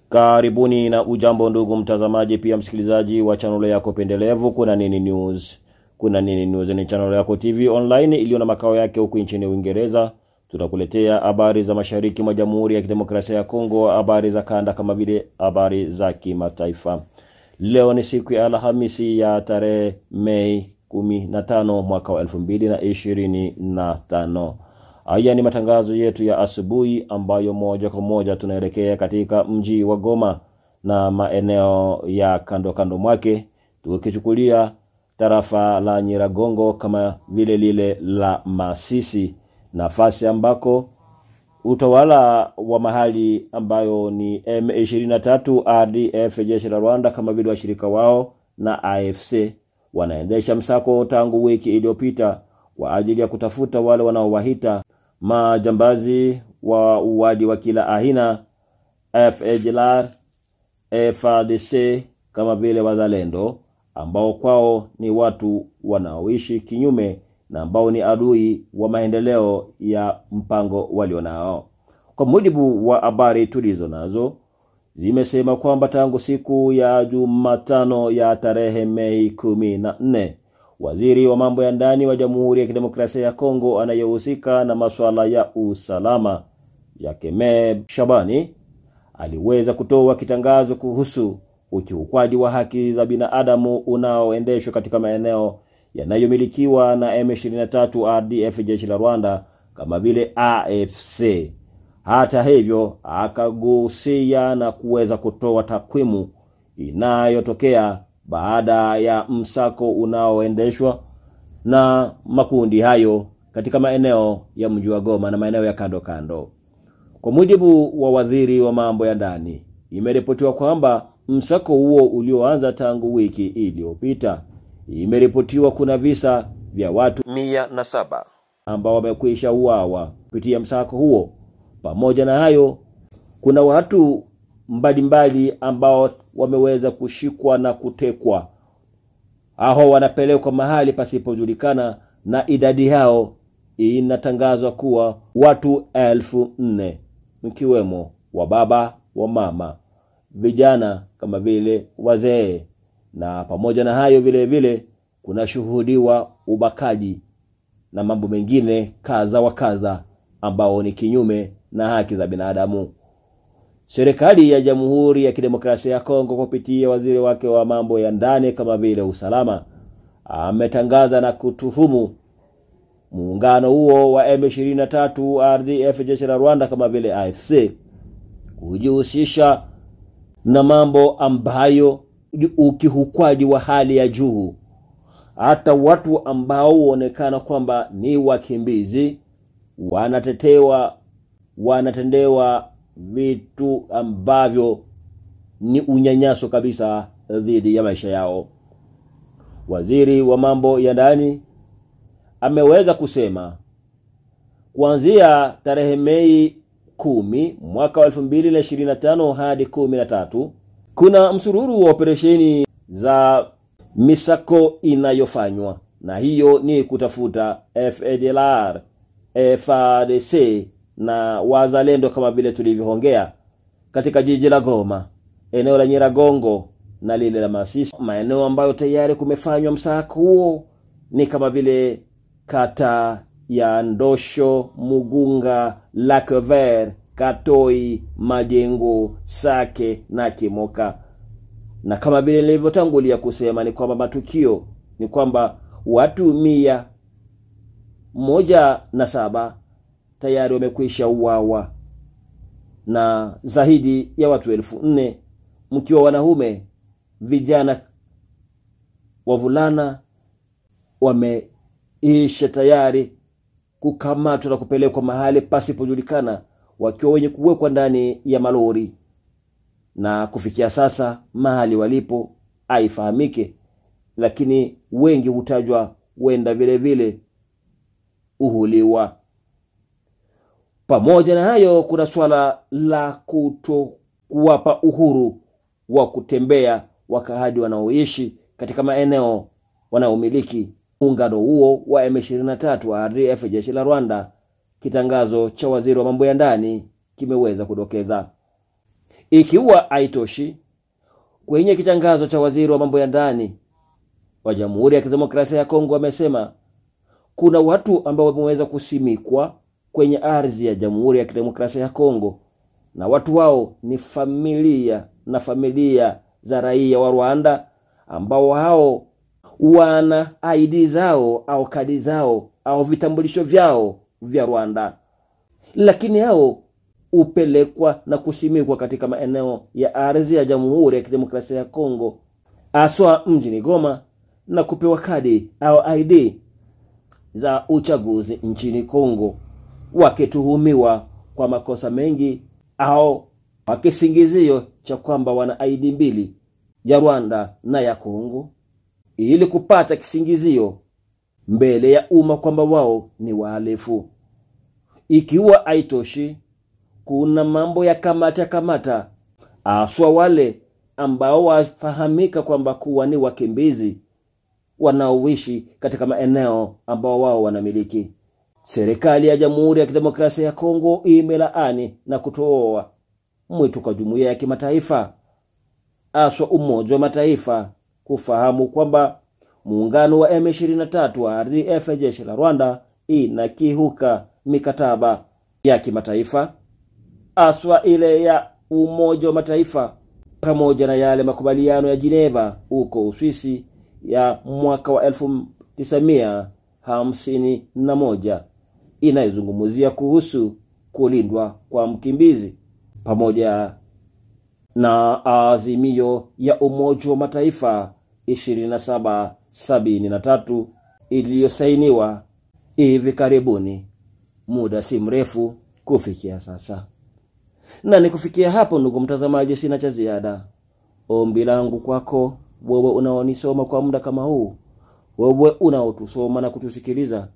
Karibuni na ujambo ndugu mtazamaji pia msikilizaji wa channel yako pendelevu Kuna Nini News. Kuna Nini News ni channel yako TV online iliyo na makao yake huku nchini Uingereza. Tutakuletea habari za mashariki mwa Jamhuri ya Kidemokrasia ya Kongo, habari za kanda kama vile habari za kimataifa. Leo ni siku ya Alhamisi ya tarehe Mei 15 mwaka wa 2025. Haya ni matangazo yetu ya asubuhi ambayo moja kwa moja tunaelekea katika mji wa Goma na maeneo ya kando mwake, tukichukulia tarafa la Nyiragongo kama vile lile la Masisi, nafasi ambako utawala wa mahali ambayo ni M23 RDF jeshi la Rwanda kama vile washirika wao na AFC wanaendesha msako tangu wiki iliyopita kwa ajili ya kutafuta wale wanaowahita majambazi wa uwadi wa kila aina, FDLR, FARDC kama vile wazalendo, ambao kwao ni watu wanaoishi kinyume na ambao ni adui wa maendeleo ya mpango walionao. Kwa mujibu wa habari tulizo nazo, zimesema kwamba tangu siku ya Jumatano ya tarehe Mei 14, waziri wa mambo ya ndani wa Jamhuri ya Kidemokrasia ya Kongo anayehusika na masuala ya usalama, Yakeme Shabani, aliweza kutoa kitangazo kuhusu ukiukwaji wa haki za binadamu unaoendeshwa katika maeneo yanayomilikiwa na M23 RDF jeshi la Rwanda kama vile AFC. Hata hivyo akagusia na kuweza kutoa takwimu inayotokea baada ya msako unaoendeshwa na makundi hayo katika maeneo ya mji wa Goma na maeneo ya kando. Kwa mujibu wa waziri wa mambo ya ndani, imeripotiwa kwamba msako huo ulioanza tangu wiki iliyopita, imeripotiwa kuna visa vya watu 107 ambao wamekwisha uawa kupitia msako huo. Pamoja na hayo, kuna watu mbalimbali ambao wameweza kushikwa na kutekwa. Hao wanapelekwa mahali pasipojulikana na idadi yao inatangazwa kuwa watu 4,000, mkiwemo wa baba, wa mama, vijana kama vile wazee. Na pamoja na hayo vile vile kuna shuhudiwa ubakaji na mambo mengine kadha ambao ni kinyume na haki za binadamu. Serikali ya Jamhuri ya Kidemokrasia ya Kongo kupitia waziri wake wa mambo ya ndani kama vile usalama ametangaza na kutuhumu muungano huo wa M23 RDF jeshi la Rwanda kama vile AFC kujihusisha na mambo ambayo ukihukwaji wa hali ya juu. Hata watu ambao huonekana kwamba ni wakimbizi wanatendewa vitu ambavyo ni unyanyaso kabisa dhidi ya maisha yao. Waziri wa mambo ya ndani ameweza kusema kuanzia tarehe Mei 10 mwaka wa 2025 hadi 13 kuna msururu wa operesheni za misako inayofanywa, na hiyo ni kutafuta FDLR, FARDC na wazalendo kama vile tulivyoongea katika jiji la Goma, eneo la Nyiragongo na lile la Masisi. Maeneo ambayo tayari kumefanywa msako huo ni kama vile kata ya Ndosho, Mugunga, Lac Vert, Katoi, Majengo, Sake na Kimoka. Na kama vile nilivyotangulia kusema ni kwamba matukio ni kwamba watu 107 tayari wamekwisha uawa na zaidi ya watu 4,000 mkiwa wanaume, vijana, wavulana wameisha tayari kukamatwa na kupelekwa mahali pasipojulikana, wakiwa wenye kuwekwa ndani ya malori, na kufikia sasa mahali walipo haifahamike, lakini wengi hutajwa wenda vile vile uhuliwa. Pamoja na hayo kuna swala la kuwapa uhuru wa kutembea wakaaji wanaoishi katika maeneo wanaomiliki muungano huo wa M23 RDF jeshi la Rwanda. Kitangazo cha waziri wa mambo ya ndani kimeweza kudokeza Ikiwa haitoshi, kwenye kitangazo cha waziri wa mambo ya ndani wa Jamhuri ya Kidemokrasia ya Kongo wamesema kuna watu ambao wameweza kusimikwa kwenye ardhi ya Jamhuri ya Kidemokrasia ya Kongo, na watu wao ni familia za raia wa Rwanda ambao hao wana ID zao au kadi zao au vitambulisho vyao vya Rwanda, lakini hao upelekwa na kusimikwa katika maeneo ya ardhi ya Jamhuri ya Kidemokrasia ya Kongo, aswa mjini Goma, na kupewa kadi au ID za uchaguzi nchini Kongo, wakituhumiwa kwa makosa mengi au wakisingizio cha kwamba wana ID mbili ya Rwanda na ya Kongo, ili kupata kisingizio mbele ya umma kwamba wao ni wahalifu. Ikiwa haitoshi, kuna mambo ya kamata aswa wale ambao wafahamika kwamba kuwa ni wakimbizi wanaoishi katika maeneo ambao wao wanamiliki. Serikali ya Jamhuri ya Kidemokrasia ya Kongo imelaani na kutoa mwito kwa jumuiya ya kimataifa, aswa Umoja wa Mataifa, kufahamu kwamba muungano wa M23 wa RDF, jeshi la Rwanda, inakiuka mikataba ya kimataifa, aswa ile ya Umoja wa Mataifa pamoja na yale makubaliano ya Geneva huko Uswisi ya mwaka wa 1951 inayozungumzia kuhusu kulindwa kwa mkimbizi, pamoja na azimio ya Umoja wa Mataifa 2773 iliyosainiwa hivi karibuni, muda si mrefu kufikia sasa. Na nikufikia hapo, ndugu mtazamaji, sina cha ziada. Ombi langu kwako wewe unaonisoma kwa muda kama huu, wewe unaotusoma na kutusikiliza,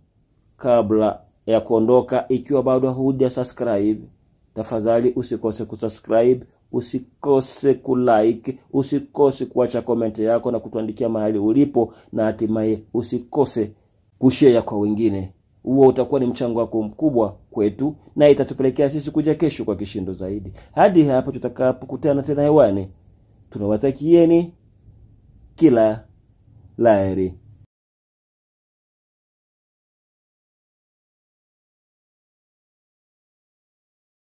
kabla ya kuondoka, ikiwa bado huja subscribe, tafadhali usikose kusubscribe, usikose kulike, usikose kuacha comment yako na kutuandikia mahali ulipo, na hatimaye usikose kushare kwa wengine. Huo utakuwa ni mchango wako mkubwa kwetu na itatupelekea sisi kuja kesho kwa kishindo zaidi. Hadi hapo tutakapokutana tena hewani, tunawatakieni kila laheri.